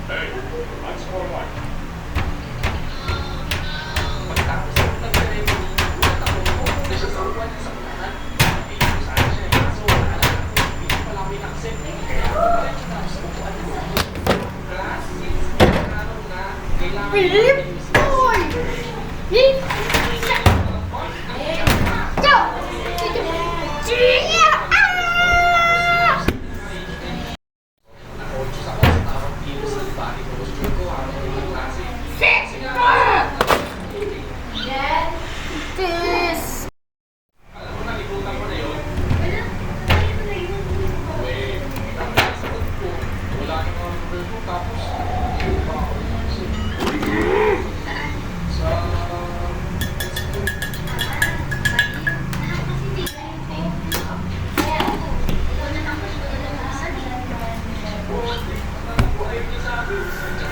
Hey, that's forward. Pagkatapos ng nagre-review, natakot ko na siya sa uwan sa unahan. Hindi sana siya yung kaso wala lang. Hindi pala ako in-accept eh. Kaya diretso na ako sa upuan ko. Class 6, araw na, kailangan Philip! Boy! Philip! Go! Chia! Ah! na-conscious ako sa tawag dito sa body posture ko habang yung klase. Kasi nga, This! alam mo, nalimutan ko na yun. Eh, ang sagot ko, wala nang order ko, tapos, hindi pa ako naisip. Sa, ayaw niya sa akin.